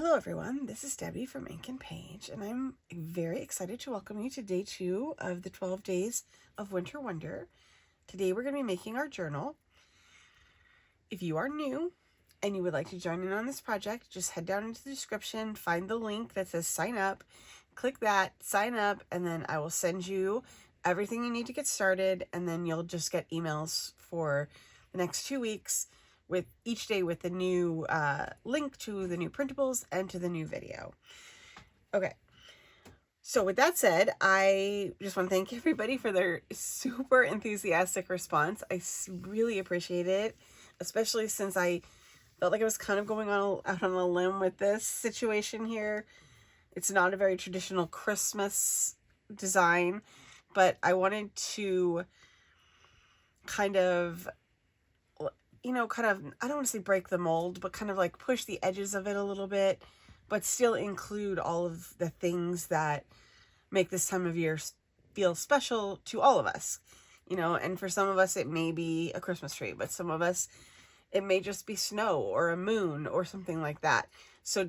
Hello everyone, this is Debbie from Ink and Page, and I'm very excited to welcome you to day 2 of the 12 days of Winter Wonder. Today we're going to be making our journal. If you are new and you would like to join in on this project, just head down into the description, find the link that says sign up, click that, sign up, and then I will send you everything you need to get started, and then you'll just get emails for the next 2 weeks with each day with the new link to the new printables and to the new video. Okay, so with that said, I just want to thank everybody for their super enthusiastic response. I really appreciate it, especially since I felt like I was kind of going out on a limb with this situation here. It's not a very traditional Christmas design, but I wanted to kind of, I don't want to say break the mold, but kind of like push the edges of it a little bit, but still include all of the things that make this time of year feel special to all of us, and for some of us it may be a Christmas tree, but some of us it may just be snow or a moon or something like that. So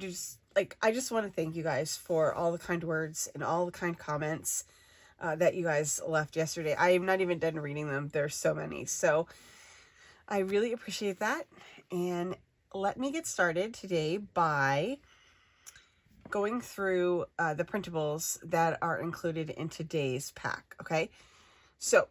I just want to thank you guys for all the kind words and all the kind comments that you guys left yesterday. I am not even done reading them. There's so many. So I really appreciate that, and let me get started today by going through the printables that are included in today's pack, okay? So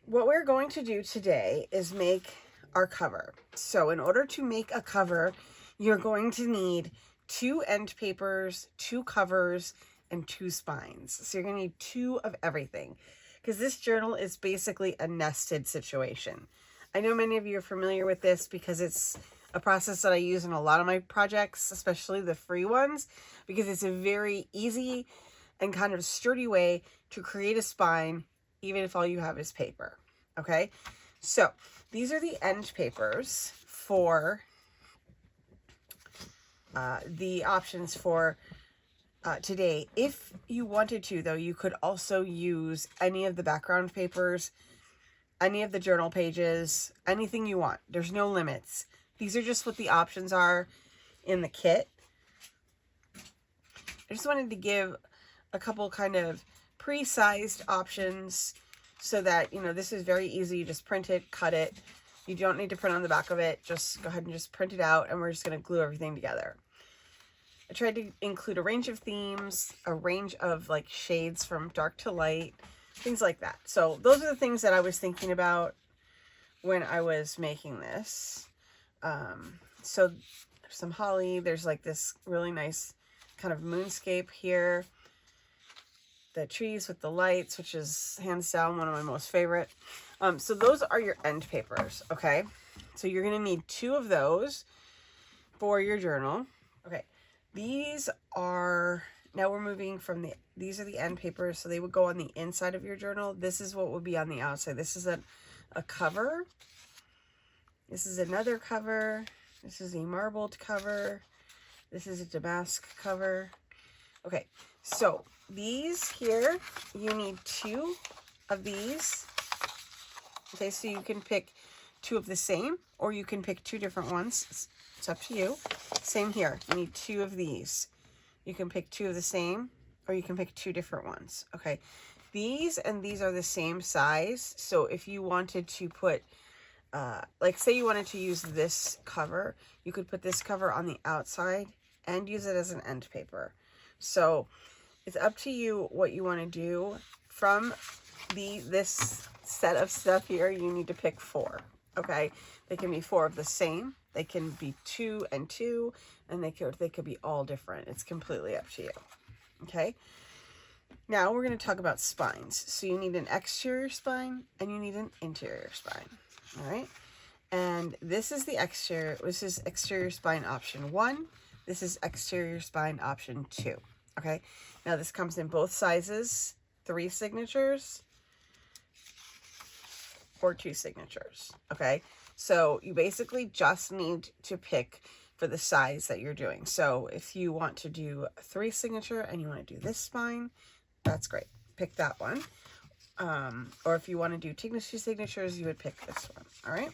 what we're going to do today is make our cover. So in order to make a cover, you're going to need 2 end papers, 2 covers, and 2 spines. So you're going to need 2 of everything, because this journal is basically a nested situation. I know many of you are familiar with this because it's a process that I use in a lot of my projects, especially the free ones, because it's a very easy and kind of sturdy way to create a spine, even if all you have is paper. Okay, so these are the end papers for the options for today. If you wanted to, though, you could also use any of the background papers, any of the journal pages, anything you want. There's no limits. These are just what the options are in the kit. I just wanted to give a couple kind of pre-sized options so that, this is very easy. You just print it, cut it. You don't need to print on the back of it. Just go ahead and just print it out, and we're just going to glue everything together. I tried to include a range of themes, a range of like shades from dark to light, things like that. So those are the things that I was thinking about when I was making this. So there's some holly. There's like this really nice kind of moonscape here. The trees with the lights, which is hands down one of my most favorite. So those are your end papers, okay? So you're going to need 2 of those for your journal. Okay, these are... Now we're moving from these are the end papers, so they would go on the inside of your journal. This is what would be on the outside. This is a cover. This is another cover. This is a marbled cover. This is a damask cover. Okay, so these here, you need 2 of these. Okay, so you can pick 2 of the same, or you can pick 2 different ones. It's up to you. Same here. You need 2 of these. You can pick 2 of the same, or you can pick 2 different ones. Okay, these and these are the same size. So if you wanted to put, like say you wanted to use this cover, you could put this cover on the outside and use it as an end paper. So it's up to you what you want to do. From this set of stuff here, you need to pick 4. Okay, they can be 4 of the same. They can be 2 and 2, and they could be all different. It's completely up to you. Okay. Now we're going to talk about spines. So you need an exterior spine and you need an interior spine. All right. And this is the exterior. This is exterior spine option 1. This is exterior spine option 2. Okay. Now this comes in both sizes, 3 signatures or 2 signatures. Okay. So you basically just need to pick for the size that you're doing. So if you want to do a 3 signature and you want to do this spine, that's great. Pick that one. Or if you want to do 2 signatures, you would pick this one. All right.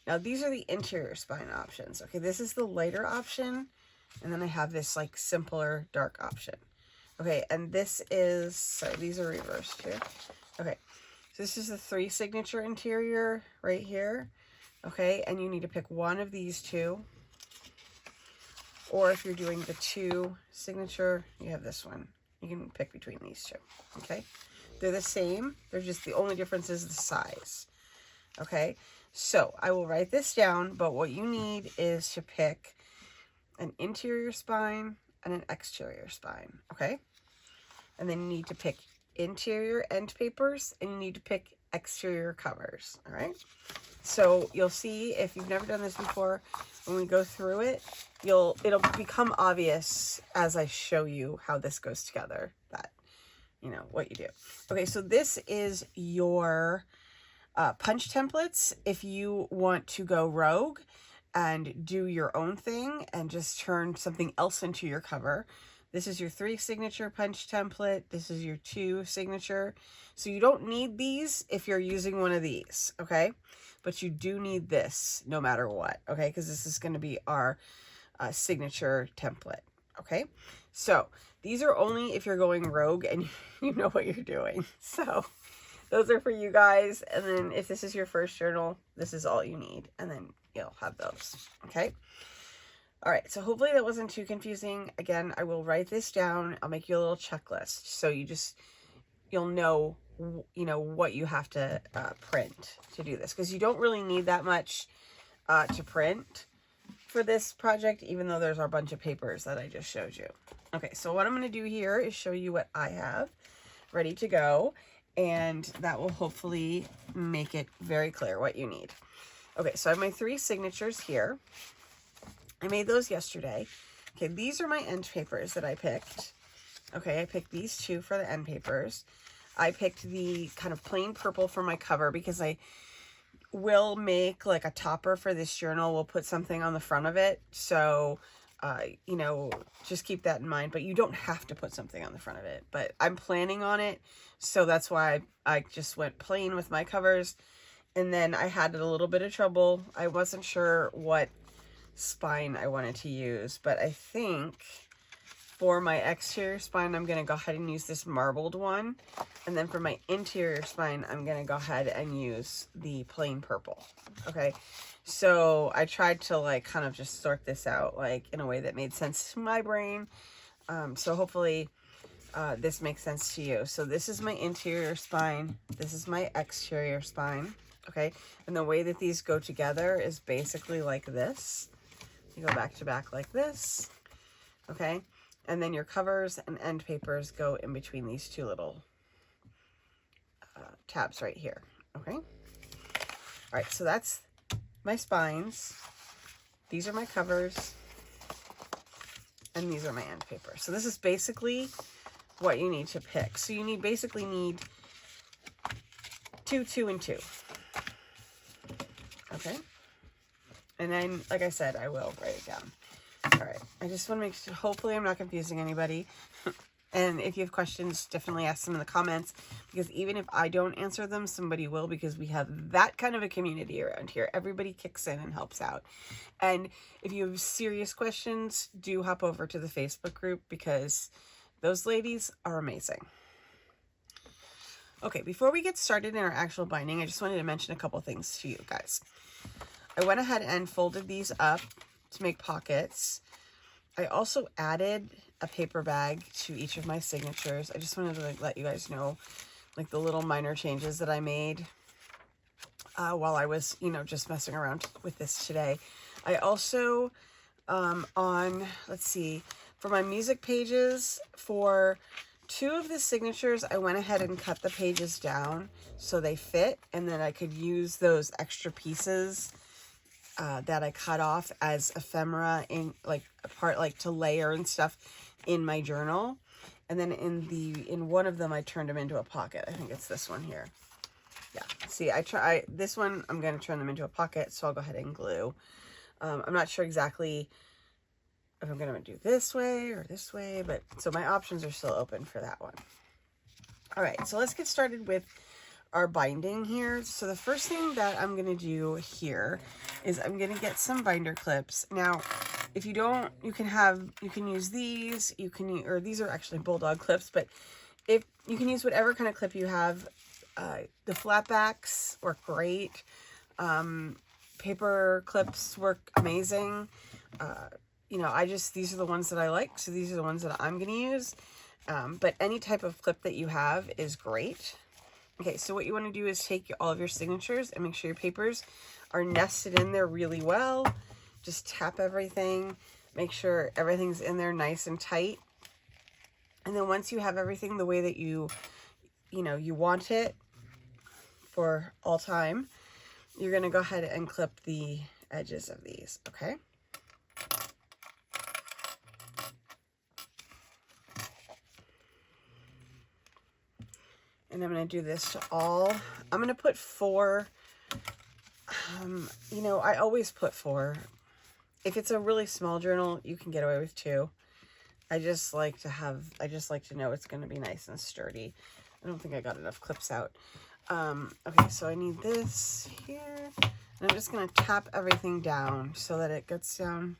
Now these are the interior spine options. Okay, this is the lighter option. And then I have this like simpler dark option. Okay, and this is, sorry, these are reversed here. Okay, so this is the 3 signature interior right here. Okay, and you need to pick one of these two. Or if you're doing the 2 signature, you have this one. You can pick between these two. Okay, they're the same. They're just, the only difference is the size. Okay, so I will write this down, but what you need is to pick an interior spine and an exterior spine, okay? And then you need to pick interior end papers, and you need to pick exterior covers, all right? So you'll see, if you've never done this before, when we go through it, it'll become obvious as I show you how this goes together, that, you know, what you do. Okay, so this is your punch templates if you want to go rogue and do your own thing and just turn something else into your cover. This is your 3 signature punch template. This is your 2 signature. So you don't need these if you're using one of these, okay? But you do need this no matter what, okay? Because this is going to be our signature template, okay? So these are only if you're going rogue and you know what you're doing. So those are for you guys. And then if this is your first journal, this is all you need. And then you'll have those, okay? All right, so hopefully that wasn't too confusing. Again, I will write this down. I'll make you a little checklist. So you'll know, you know, what you have to print to do this. Because you don't really need that much to print for this project, even though there's a bunch of papers that I just showed you. Okay, so what I'm going to do here is show you what I have ready to go. And that will hopefully make it very clear what you need. Okay, so I have my 3 signatures here. I made those yesterday. Okay, these are my end papers that I picked. Okay, I picked these 2 for the end papers. I picked the kind of plain purple for my cover because I will make like a topper for this journal. We'll put something on the front of it. So, you know, just keep that in mind. But you don't have to put something on the front of it. But I'm planning on it. So that's why I just went plain with my covers. And then I had a little bit of trouble. I wasn't sure what spine I wanted to use, but I think for my exterior spine, I'm going to go ahead and use this marbled one. And then for my interior spine, I'm going to go ahead and use the plain purple. Okay. So I tried to like kind of just sort this out like in a way that made sense to my brain. So hopefully this makes sense to you. So this is my interior spine. This is my exterior spine. Okay, and the way that these go together is basically like this. You go back to back like this, okay? And then your covers and end papers go in between these 2 little tabs right here, okay? All right, so that's my spines. These are my covers, and these are my end papers. So this is basically what you need to pick. So you basically need 2, 2, and 2. Okay, and then, like I said, I will write it down. All right, I just want to make sure, hopefully I'm not confusing anybody. And if you have questions, definitely ask them in the comments, because even if I don't answer them, somebody will, because we have that kind of a community around here. Everybody kicks in and helps out. And if you have serious questions, do hop over to the Facebook group, because those ladies are amazing. Okay, before we get started in our actual binding, I just wanted to mention a couple things to you guys. I went ahead and folded these up to make pockets. I also added a paper bag to each of my signatures. I just wanted to let you guys know like the little minor changes that I made while I was, you know, just messing around with this today. I also, let's see, for my music pages, for 2 of the signatures, I went ahead and cut the pages down so they fit, and then I could use those extra pieces that I cut off as ephemera in like a part, like to layer and stuff in my journal. And then in one of them, I turned them into a pocket. I think it's this one here. Yeah. See, this one, I'm going to turn them into a pocket, so I'll go ahead and glue. I'm not sure exactly if I'm going to do this way or this way, but so my options are still open for that one. All right, so let's get started with our binding here. So the first thing that I'm going to do here is I'm going to get some binder clips. Now, If you don't, you can use these, or these are actually bulldog clips, but if you can use whatever kind of clip you have. The flat backs work great. Paper clips work amazing. You know, these are the ones that I like, so these are the ones that I'm going to use. But any type of clip that you have is great. Okay, so what you want to do is take all of your signatures and make sure your papers are nested in there really well. Just tap everything, make sure everything's in there nice and tight. And then once you have everything the way that you want it for all time, you're going to go ahead and clip the edges of these, okay? And I'm going to do this to all. I'm going to put 4. You know, I always put 4. If it's a really small journal, you can get away with 2. I just like to know it's going to be nice and sturdy. I don't think I got enough clips out. Okay, so I need this here. And I'm just going to tap everything down so that it gets down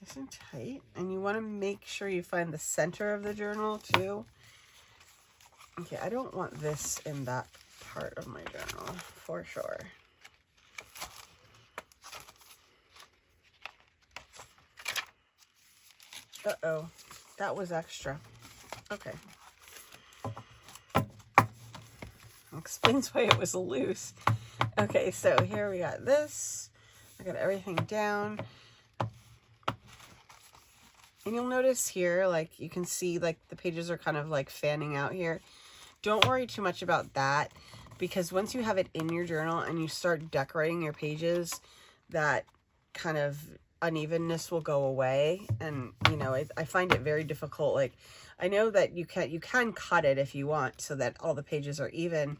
nice and tight. And you want to make sure you find the center of the journal too. Okay, I don't want this in that part of my journal for sure. Uh-oh, that was extra. Okay. Explains why it was loose. Okay, so here we got this. I got everything down. And you'll notice here, like, you can see, like, the pages are kind of, like, fanning out here. Don't worry too much about that, because once you have it in your journal and you start decorating your pages, that kind of unevenness will go away. And, you know, I find it very difficult. Like, I know that you can cut it if you want so that all the pages are even,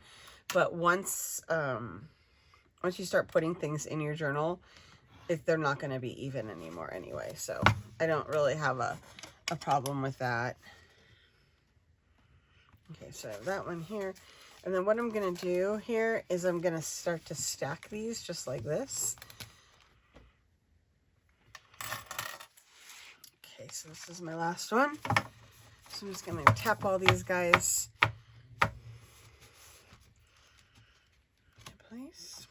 but once you start putting things in your journal, they're not going to be even anymore anyway. So I don't really have a problem with that. Okay, so I have that one here. And then what I'm going to do here is I'm going to start to stack these just like this. Okay, so this is my last one. So I'm just going to tap all these guys into place.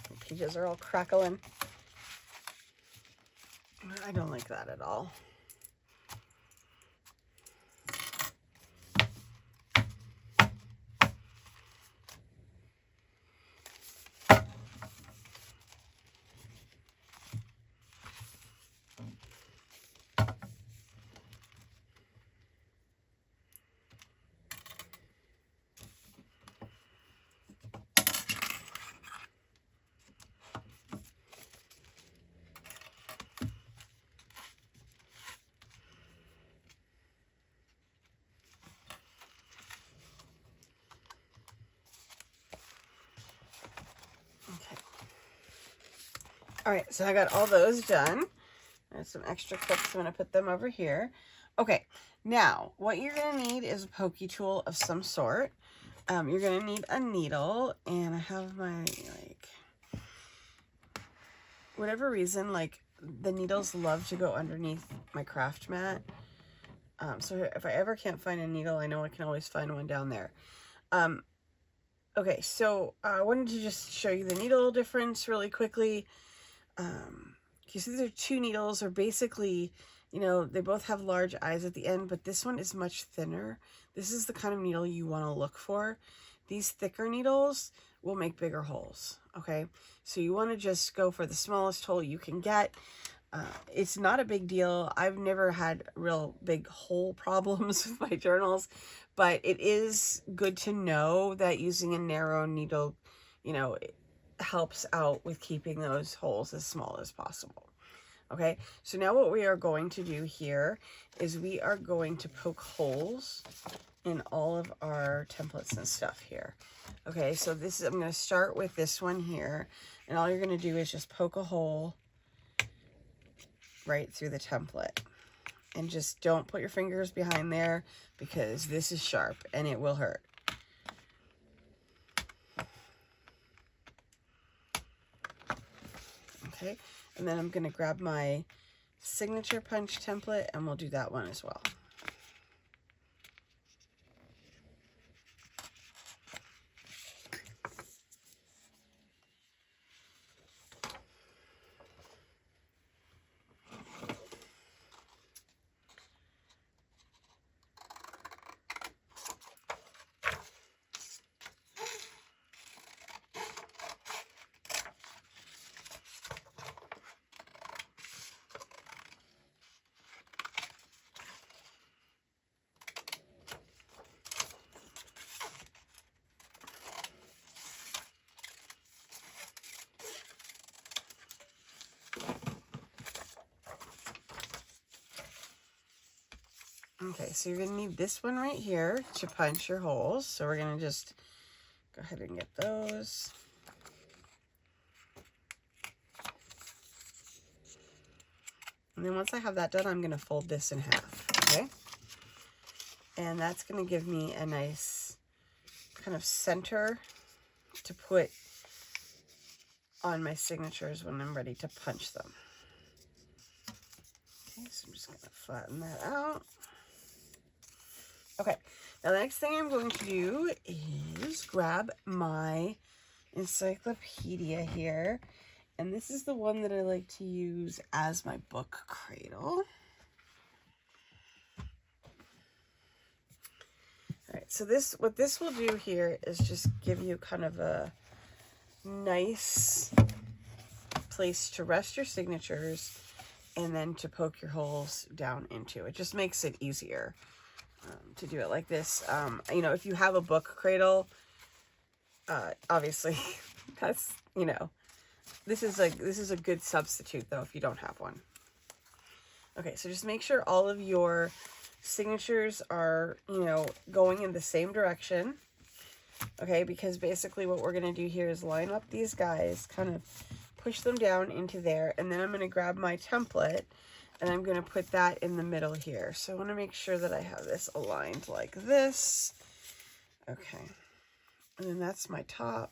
The pages are all crackling. I don't like that at all. All right, so I got all those done. There's some extra clips. I'm going to put them over here. Okay, now what you're going to need is a pokey tool of some sort. You're going to need a needle, and I have my, like, whatever reason, like, the needles love to go underneath my craft mat. So if I ever can't find a needle, I know I can always find one down there. Okay, so I wanted to just show you the needle difference really quickly. You see there are 2 needles. They're basically, you know, they both have large eyes at the end, but this one is much thinner. This is the kind of needle you want to look for. These thicker needles will make bigger holes, okay? So you want to just go for the smallest hole you can get. It's not a big deal. I've never had real big hole problems with my journals, but it is good to know that using a narrow needle, you know, helps out with keeping those holes as small as possible. Okay, so now what we are going to do here is we are going to poke holes in all of our templates and stuff here. Okay, so I'm going to start with this one here, And all you're going to do is just poke a hole right through the template. And just don't put your fingers behind there because this is sharp and it will hurt. Okay, and then I'm going to grab my signature punch template and we'll do that one as well. Okay, so you're going to need this one right here to punch your holes. So we're going to just go ahead and get those. And then once I have that done, I'm going to fold this in half, okay? And that's going to give me a nice kind of center to put on my signatures when I'm ready to punch them. Okay, so I'm just going to flatten that out. Okay, now the next thing I'm going to do is grab my encyclopedia here. And this is the one that I like to use as my book cradle. All right, so what this will do here is just give you kind of a nice place to rest your signatures and then to poke your holes down into. It just makes it easier to do it like this. You know, if you have a book cradle, obviously that's, you know, this is a good substitute though if you don't have one. Okay, so just make sure all of your signatures are, you know, going in the same direction. Okay, because basically what we're going to do here is line up these guys, kind of push them down into there, and then I'm going to grab my template and I'm going to put that in the middle here. So I want to make sure that I have this aligned like this. Okay, and then that's my top.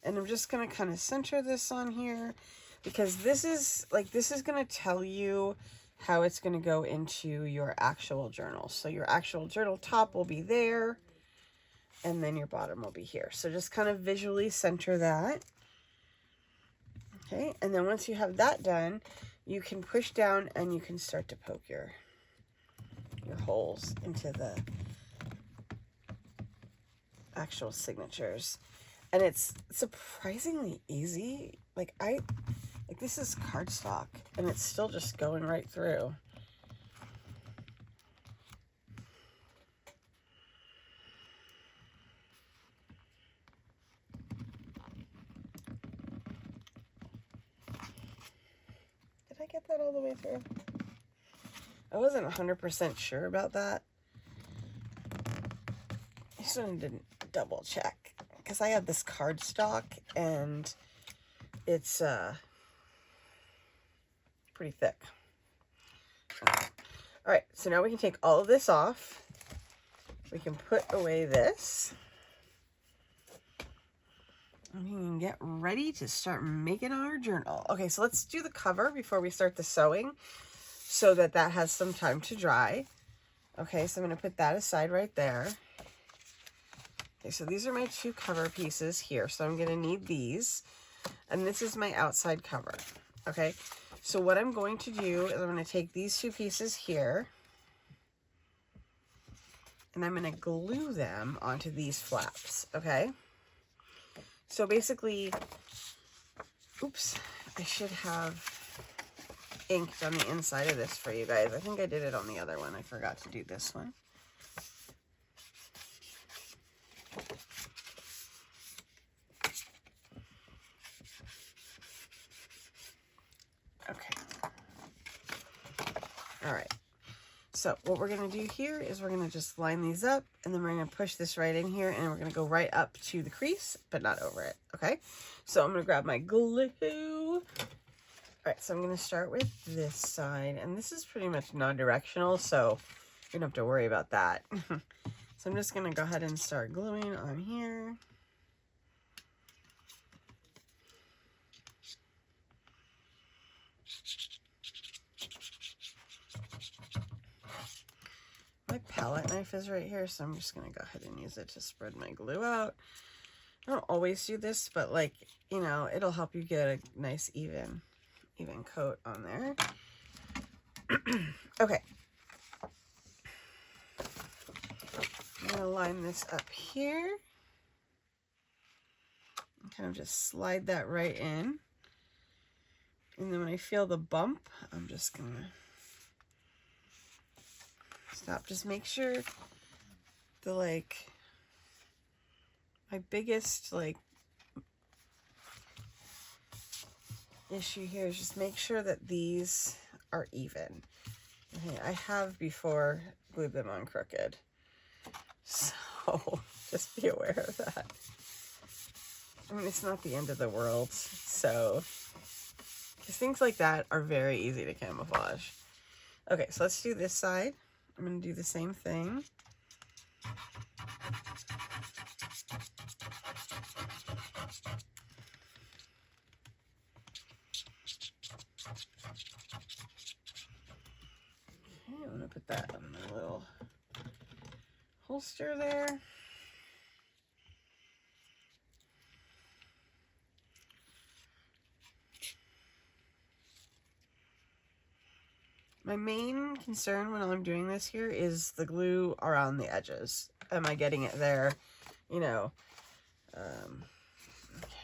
And I'm just going to kind of center this on here because this is going to tell you how it's going to go into your actual journal. So your actual journal top will be there and then your bottom will be here. So just kind of visually center that. Okay, and then once you have that done, you can push down and you can start to poke your holes into the actual signatures. And it's surprisingly easy. Like this is cardstock and it's still just going right through. Did I get that all the way through? I wasn't 100% sure about that. I just wanted to double check because I have this cardstock and it's pretty thick. All right, so now we can take all of this off. We can put away this. And we can get ready to start making our journal. Okay, so let's do the cover before we start the sewing so that has some time to dry. Okay, so I'm going to put that aside right there. Okay, so these are my two cover pieces here. So I'm going to need these. And this is my outside cover. Okay, so what I'm going to do is I'm going to take these two pieces here. And I'm going to glue them onto these flaps. Okay. So basically, oops, I should have inked on the inside of this for you guys. I think I did it on the other one. I forgot to do this one. Okay. All right. So what we're going to do here is we're going to just line these up, and then we're going to push this right in here, and we're going to go right up to the crease, but not over it, okay? So I'm going to grab my glue. All right, so I'm going to start with this side, and this is pretty much non-directional, so you don't have to worry about that. So I'm just going to go ahead and start gluing on here. My palette knife is right here, so I'm just going to go ahead and use it to spread my glue out. I don't always do this, but like, you know, it'll help you get a nice even coat on there. Okay. I'm going to line this up here. And kind of just slide that right in. And then when I feel the bump, I'm just going to stop. Just make sure the, like, my biggest, like, issue here is just make sure that these are even. Okay, I have before glued them on crooked, so just be aware of that. I mean, it's not the end of the world, so, because things like that are very easy to camouflage. Okay, so let's do this side. I'm going to do the same thing. Okay, I'm going to put that on my little holster there. My main concern when I'm doing this here is the glue around the edges. Am I getting it there? You know. Okay,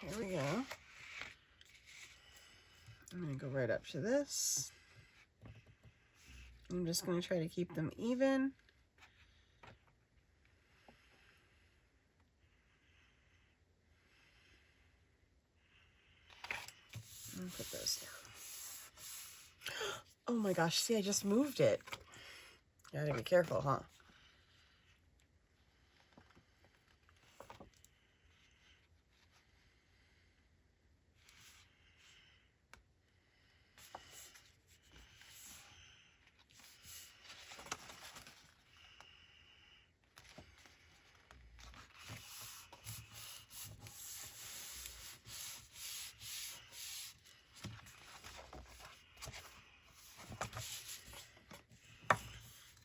here we go. I'm going to go right up to this. I'm just going to try to keep them even. And put those down. Oh my gosh, see, I just moved it. You gotta be careful, huh?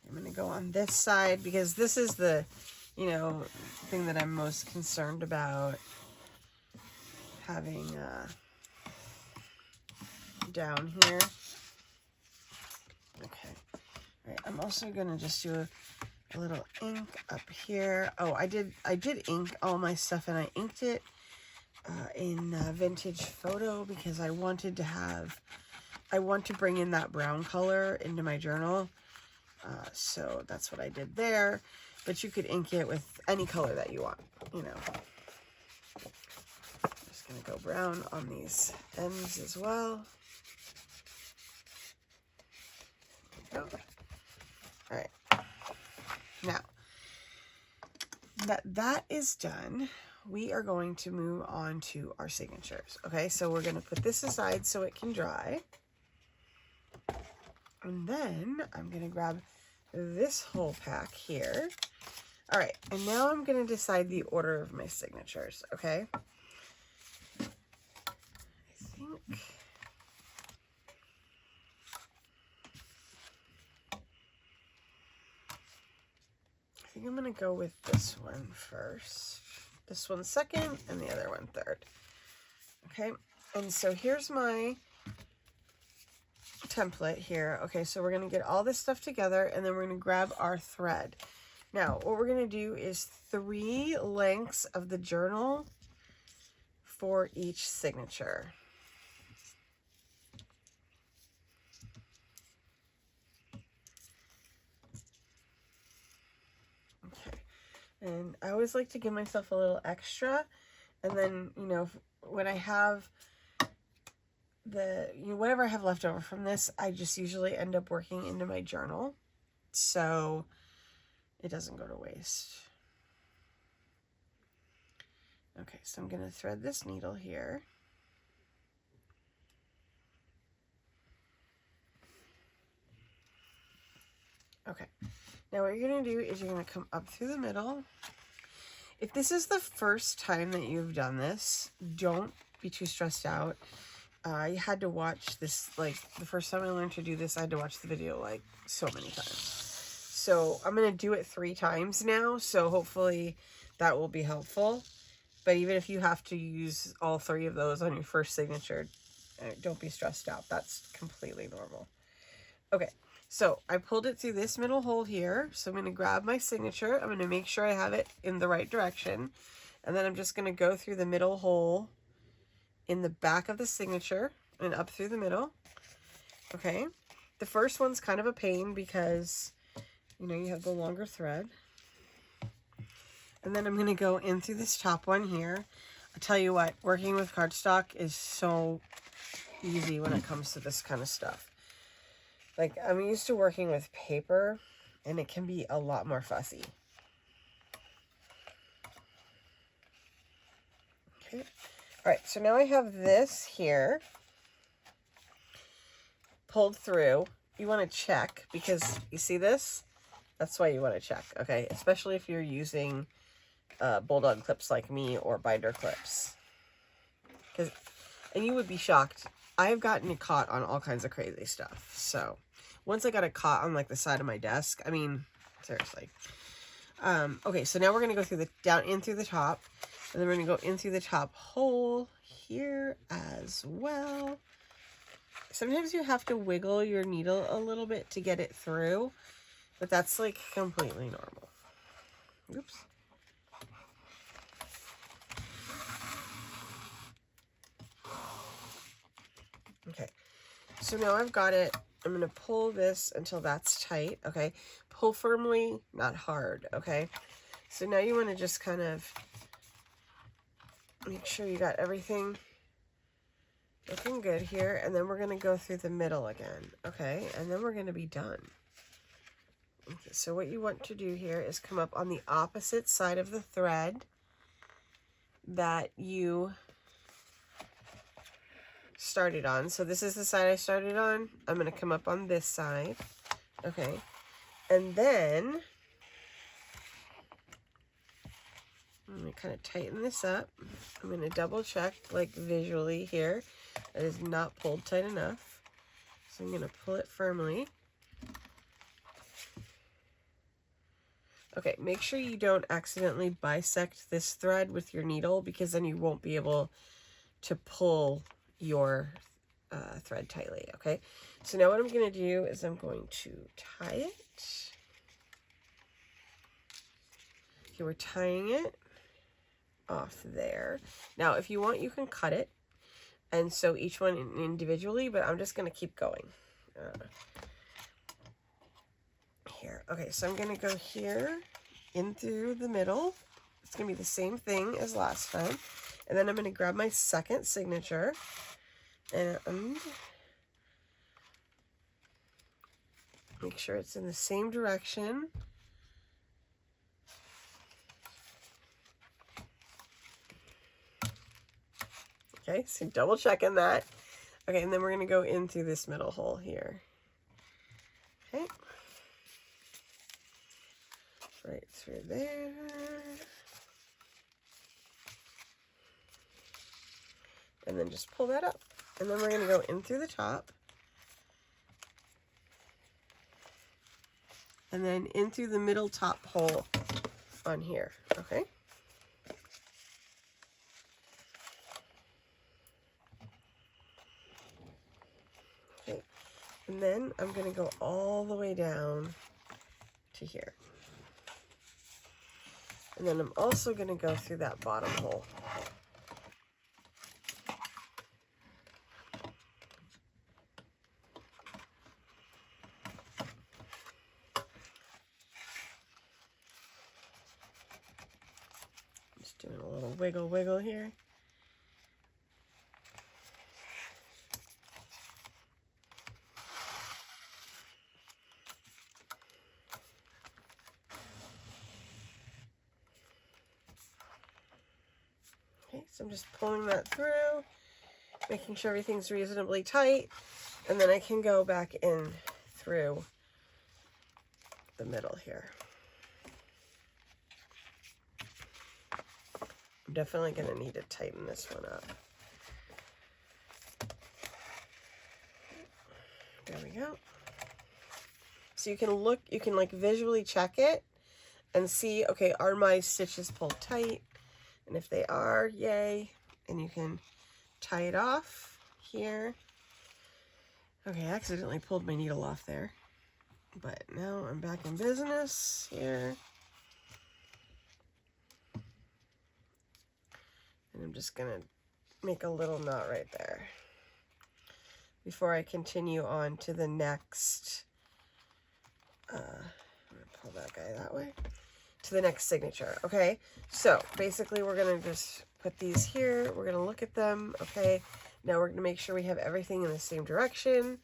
I'm going to go on this side because this is the, you know, thing that I'm most concerned about having down here. Okay. All right, I'm also going to just do a little ink up here. Oh, I did ink all my stuff, and I inked it in Vintage Photo because I want to bring in that brown color into my journal. So that's what I did there, but you could ink it with any color that you want, you know. I'm just going to go brown on these ends as well. There we go. All right. Now, that is done, we are going to move on to our signatures. Okay, so we're going to put this aside so it can dry. And then I'm going to grab this whole pack here. All right, and now I'm going to decide the order of my signatures, okay? I think I'm going to go with this one first. This one second, and the other one third. Okay, and so here's my template here. Okay, so we're going to get all this stuff together, and then we're going to grab our thread. Now, what we're going to do is 3 lengths of the journal for each signature. Okay, and I always like to give myself a little extra, and then, you know, when I have whatever I have left over from this, I just usually end up working into my journal. so it doesn't go to waste. Okay, so I'm going to thread this needle here. Okay, now what you're going to do is you're going to come up through the middle. If this is the first time that you've done this, don't be too stressed out. I had to watch this, like, the first time I learned to do this, I had to watch the video, like, so many times. So I'm going to do it 3 times now, so hopefully that will be helpful. But even if you have to use all 3 of those on your first signature, don't be stressed out. That's completely normal. Okay, so I pulled it through this middle hole here. So I'm going to grab my signature. I'm going to make sure I have it in the right direction. And then I'm just going to go through the middle hole in the back of the signature and up through the middle. Okay, the first one's kind of a pain because, you know, you have the longer thread. And then I'm going to go in through this top one here. I'll tell you what, working with cardstock is so easy when it comes to this kind of stuff. Like, I'm used to working with paper, and it can be a lot more fussy. Okay. All right, so now I have this here pulled through. You want to check, because you see this? That's why you want to check, okay? Especially if you're using bulldog clips like me or binder clips. And you would be shocked. I have gotten it caught on all kinds of crazy stuff. So once I got it caught on like the side of my desk, I mean, seriously. Okay, so now we're going to go through the, down in through the top. And then we're going to go in through the top hole here as well. Sometimes you have to wiggle your needle a little bit to get it through. But that's like completely normal. Oops. Okay, so now I've got it. I'm going to pull this until that's tight, okay? Pull firmly, not hard, okay? So now you want to just kind of make sure you got everything looking good here. And then we're going to go through the middle again, okay? And then we're going to be done. Okay, so what you want to do here is come up on the opposite side of the thread that you started on. So this is the side I started on. I'm going to come up on this side. Okay. And then I'm going to kind of tighten this up. I'm going to double check, like visually here. It is not pulled tight enough. So I'm going to pull it firmly. Okay, make sure you don't accidentally bisect this thread with your needle, because then you won't be able to pull your thread tightly, okay? So now what I'm going to do is I'm going to tie it. Okay, we're tying it off there. Now, if you want, you can cut it and sew each one individually, but I'm just going to keep going. Here. Okay, so I'm going to go here in through the middle. It's going to be the same thing as last time. And then I'm going to grab my second signature and make sure it's in the same direction. Okay, so double checking that. Okay, and then we're going to go in through this middle hole here. Okay. Right through there. And then just pull that up. And then we're going to go in through the top. And then in through the middle top hole on here, okay? Okay, and then I'm going to go all the way down to here. And then I'm also going to go through that bottom hole. Just doing a little wiggle here. So I'm just pulling that through, making sure everything's reasonably tight, and then I can go back in through the middle here. I'm definitely going to need to tighten this one up. There we go. So you can look, you can like visually check it and see, okay, are my stitches pulled tight? And if they are, yay. And you can tie it off here. Okay, I accidentally pulled my needle off there. But now I'm back in business here. And I'm just gonna make a little knot right there before I continue on to the next, I'm gonna pull that guy that way, to the next signature. Okay, so basically we're gonna just put these here, we're gonna look at them. Okay, now we're gonna make sure we have everything in the same direction.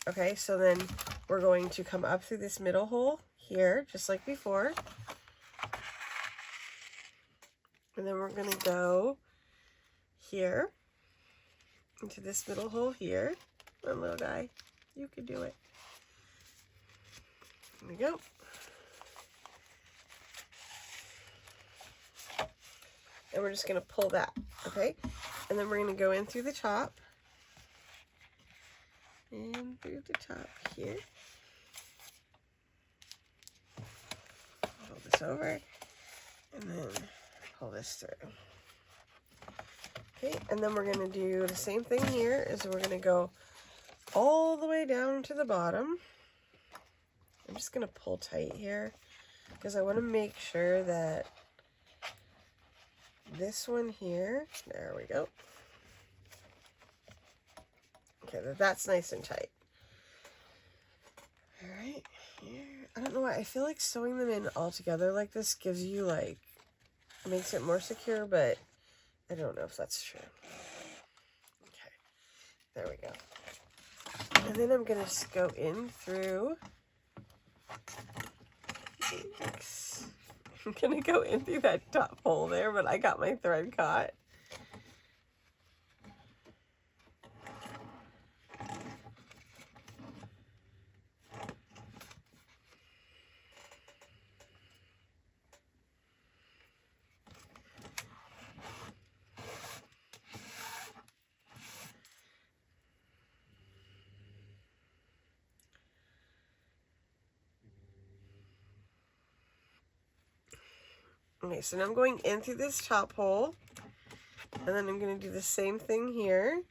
Okay, so then we're going to come up through this middle hole here, just like before. And then we're gonna go here into this middle hole here. Come on, little guy, you can do it. There we go. And we're just going to pull that, okay? And then we're going to go in through the top. And through the top here. Pull this over. And then pull this through. Okay, and then we're going to do the same thing here, is we're going to go all the way down to the bottom. I'm just going to pull tight here because I want to make sure that this one here, there we go. Okay, that's nice and tight. All right, here. I don't know why, I feel like sewing them in all together like this gives you like, makes it more secure, but I don't know if that's true. Okay, there we go. And then I'm gonna just go in through, I'm gonna go in through that top hole there, but I got my thread caught. Okay, so now I'm going in through this top hole, and then I'm going to do the same thing here,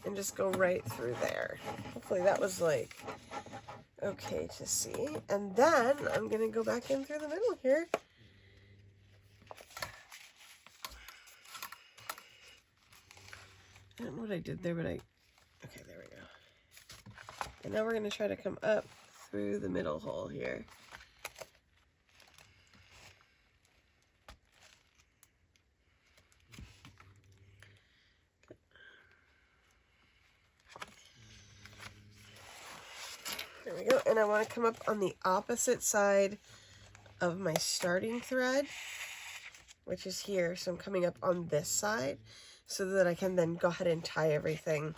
and just go right through there. Hopefully that was like okay to see. And then I'm going to go back in through the middle here. I don't know what I did there, but okay, there we go. And now we're going to try to come up through the middle hole here. There we go, and I want to come up on the opposite side of my starting thread, which is here. So I'm coming up on this side so that I can then go ahead and tie everything.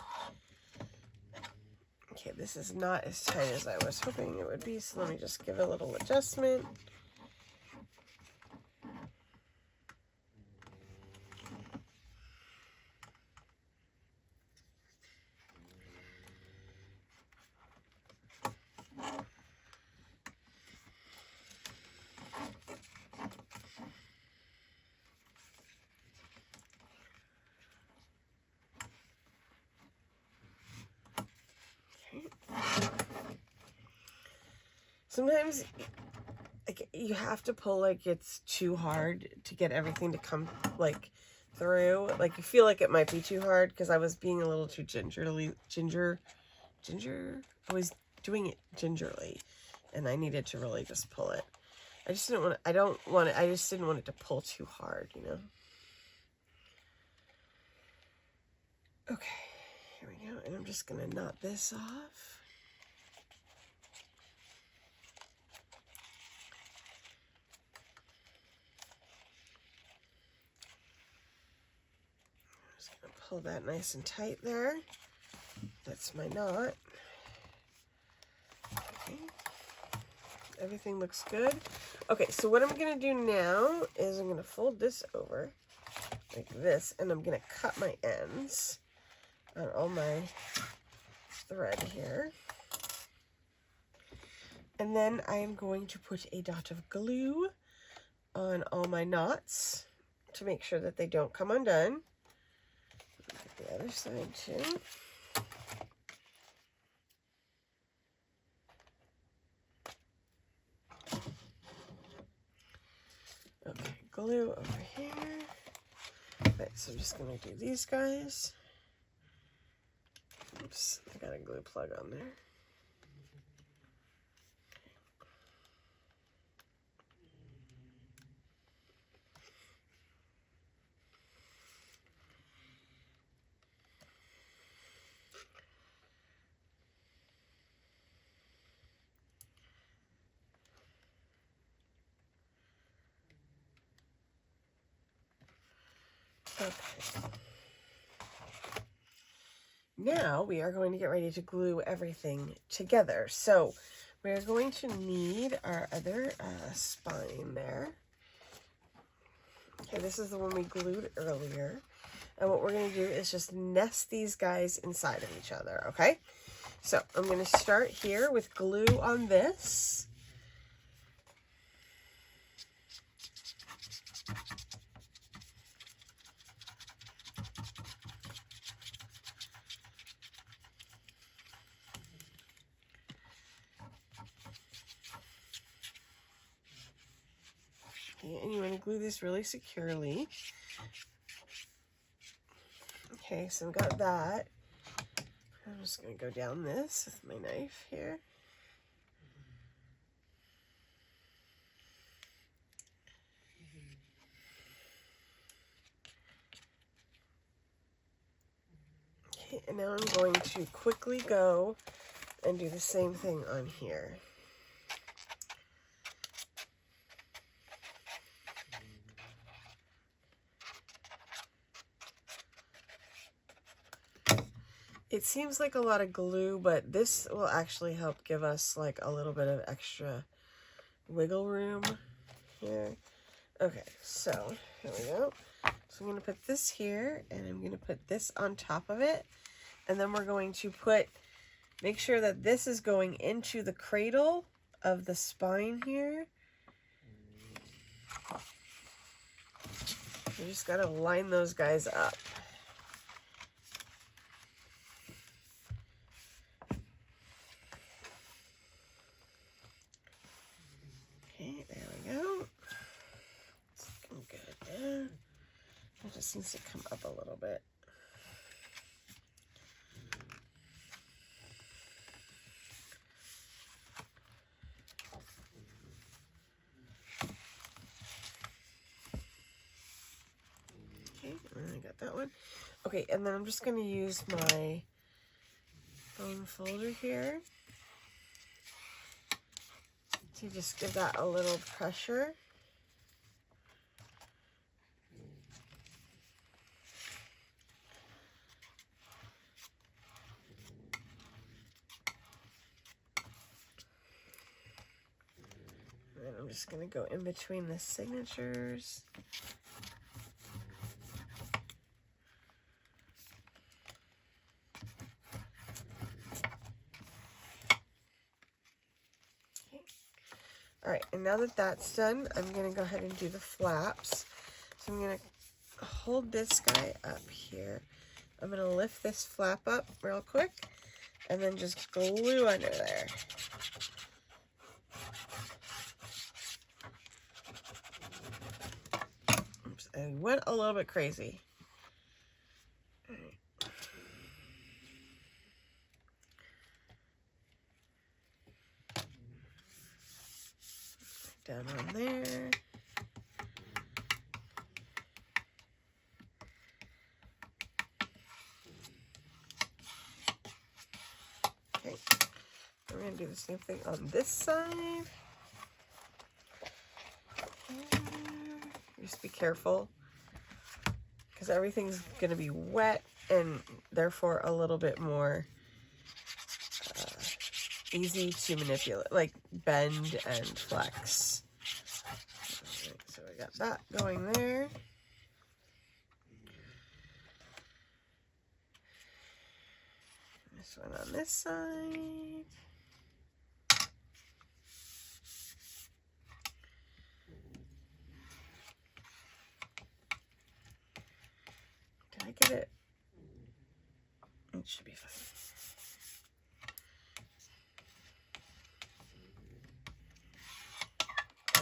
Okay, this is not as tight as I was hoping it would be, so let me just give it a little adjustment. Sometimes like you have to pull like it's too hard to get everything to come like through. Like you feel like it might be too hard because I was being a little too ginger. I was doing it gingerly, and I needed to really just pull it. I just didn't want to, I just didn't want it to pull too hard, you know. Okay, here we go, and I'm just gonna knot this off. pull that nice and tight there. That's my knot. Okay. Everything looks good. Okay, so what I'm going to do now is I'm going to fold this over like this, and I'm going to cut my ends on all my thread here. And then I am going to put a dot of glue on all my knots to make sure that they don't come undone. Get the other side too. Okay, glue over here. Okay, so I'm just going to do these guys. Oops, I got a glue plug on there. Okay. Now we are going to get ready to glue everything together. So we're going to need our other spine there. Okay, this is the one we glued earlier. And what we're going to do is just nest these guys inside of each other, okay? So I'm going to start here with glue on this. Okay, and you want to glue this really securely. Okay, so I've got that. I'm just going to go down this with my knife here. Okay, and now I'm going to quickly go and do the same thing on here. It seems like a lot of glue, but this will actually help give us like a little bit of extra wiggle room here. Okay, so here we go. So I'm going to put this here, and I'm going to put this on top of it. And then we're going to make sure that this is going into the cradle of the spine here. You just got to line those guys up. Okay, there we go. It's looking good there. It just needs to come up a little bit. Okay, and I got that one. Okay, and then I'm just going to use my foam folder here to just give that a little pressure. And then I'm just going to go in between the signatures. All right, and now that that's done, I'm going to go ahead and do the flaps. So I'm going to hold this guy up here. I'm going to lift this flap up real quick and then just glue under there. Oops, I went a little bit crazy. All right. Down on there. Okay, we're going to do the same thing on this side. Just be careful because everything's going to be wet and therefore a little bit more easy to manipulate, like bend and flex. Right, so we got that going there. This one on this side. Did I get it? It should be fine.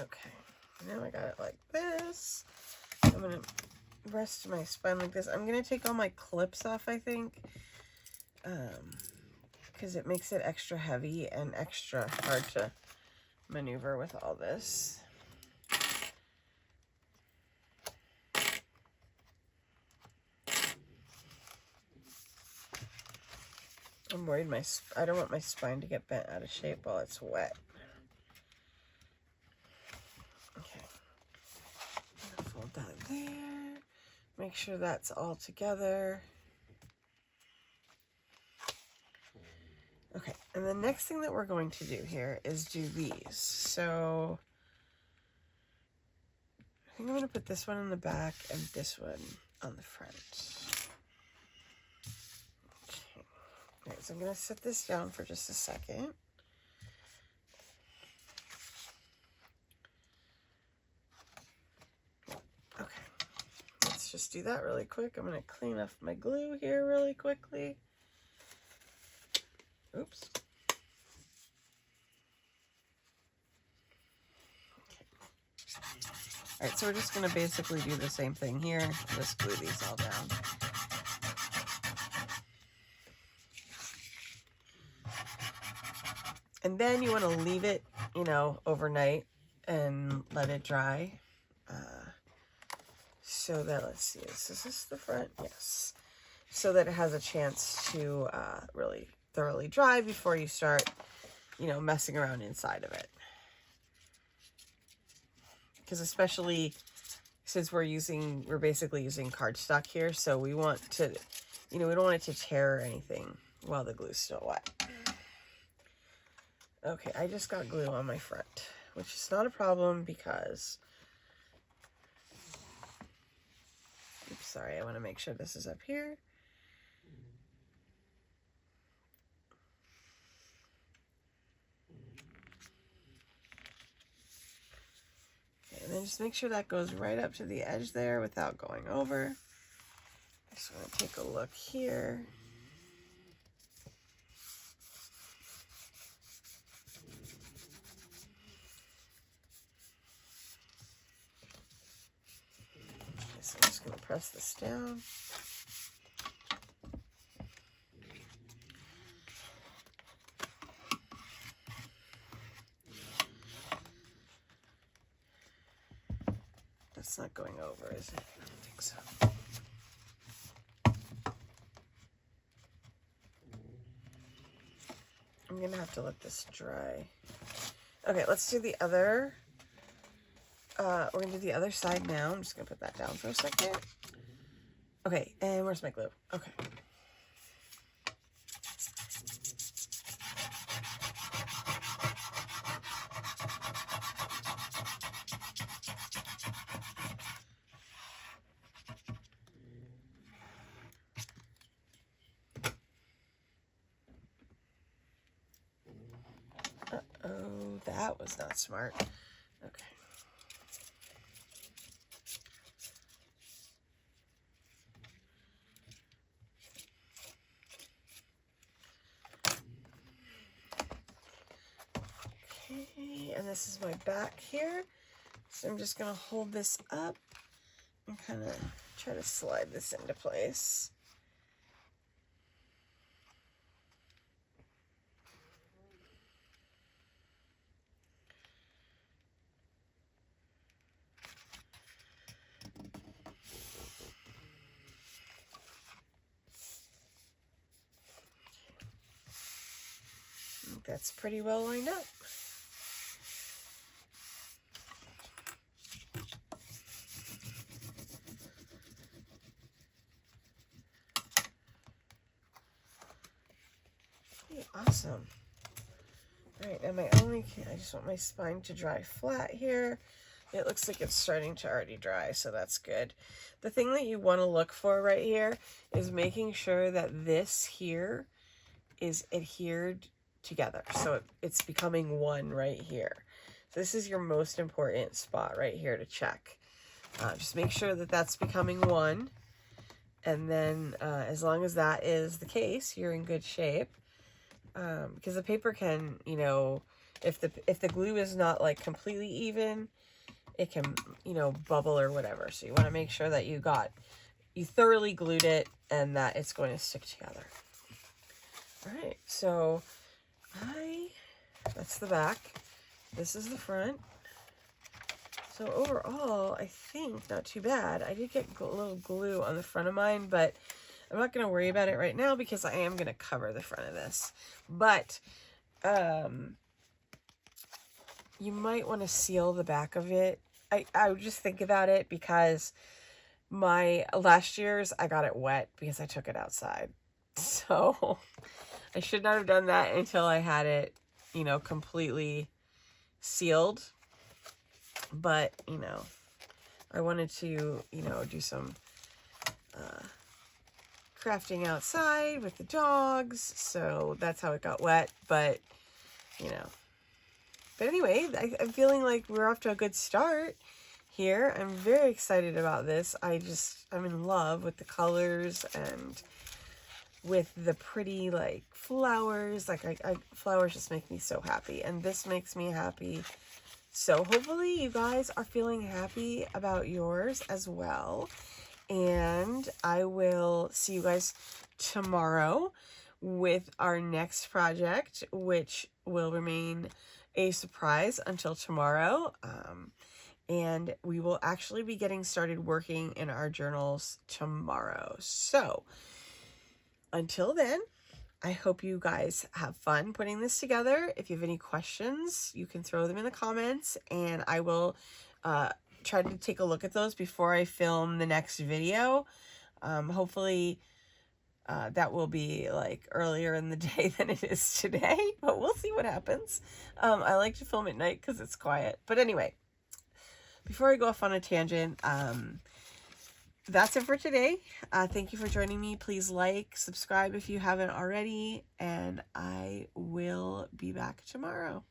Okay, now I got it like this. I'm gonna rest my spine like this. I'm gonna take all my clips off, I think, because it makes it extra heavy and extra hard to maneuver with all this. I'm worried I don't want my spine to get bent out of shape while it's wet. Okay, I'm gonna fold that there. Make sure that's all together. Okay, and the next thing that we're going to do here is do these. So I think I'm going to put this one in the back and this one on the front. Okay, all right, so I'm going to set this down for just a second. Okay, let's just do that really quick. I'm going to clean off my glue here really quickly. Oops. Okay. All right, so we're just going to basically do the same thing here. Just glue these all down. And then you want to leave it, you know, overnight and let it dry. So that, let's see, is this the front? Yes. So that it has a chance to really thoroughly dry before you start, you know, messing around inside of it. Because especially since we're basically using cardstock here, so we want to, you know, we don't want it to tear or anything while the glue's still wet. Okay, I just got glue on my front, which is not a problem because, oops, sorry, I want to make sure this is up here. And then just make sure that goes right up to the edge there without going over. Just want to take a look here. Okay, so I'm just going to press this down. That's not going over, is it? I don't think so. I'm gonna have to let this dry. Okay, let's do the other. We're gonna do the other side now. I'm just gonna put that down for a second. Okay, and where's my glue? Okay. Uh-oh, that was not smart. Okay. Okay, and this is my back here. So I'm just gonna hold this up and kind of try to slide this into place. That's pretty well lined up. Awesome. All right, and I just want my spine to dry flat here. It looks like it's starting to already dry, so that's good. The thing that you want to look for right here is making sure that this here is adhered together. So it's becoming one right here. So this is your most important spot right here to check. Just make sure that that's becoming one. And then as long as that is the case, you're in good shape. Because the paper can, you know, if the glue is not like completely even, it can, you know, bubble or whatever. So you want to make sure that you thoroughly glued it and that it's going to stick together. All right, so that's the back. This is the front. So overall, I think not too bad. I did get a little glue on the front of mine, but I'm not going to worry about it right now because I am going to cover the front of this. But you might want to seal the back of it. I would just think about it because my last year's, I got it wet because I took it outside. So I should not have done that until I had it, you know, completely sealed. But, you know, I wanted to, you know, do some crafting outside with the dogs. So that's how it got wet. But, you know. But anyway, I'm feeling like we're off to a good start here. I'm very excited about this. I'm in love with the colors and with the pretty, like, flowers. Like, flowers just make me so happy. And this makes me happy. So hopefully you guys are feeling happy about yours as well. And I will see you guys tomorrow with our next project, which will remain a surprise until tomorrow. And we will actually be getting started working in our journals tomorrow. So until then, I hope you guys have fun putting this together. If you have any questions, you can throw them in the comments, and I will try to take a look at those before I film the next video. Hopefully that will be like earlier in the day than it is today, but we'll see what happens. I like to film at night because it's quiet. But anyway, before I go off on a tangent, that's it for today. Thank you for joining me. Please like, subscribe if you haven't already, and I will be back tomorrow.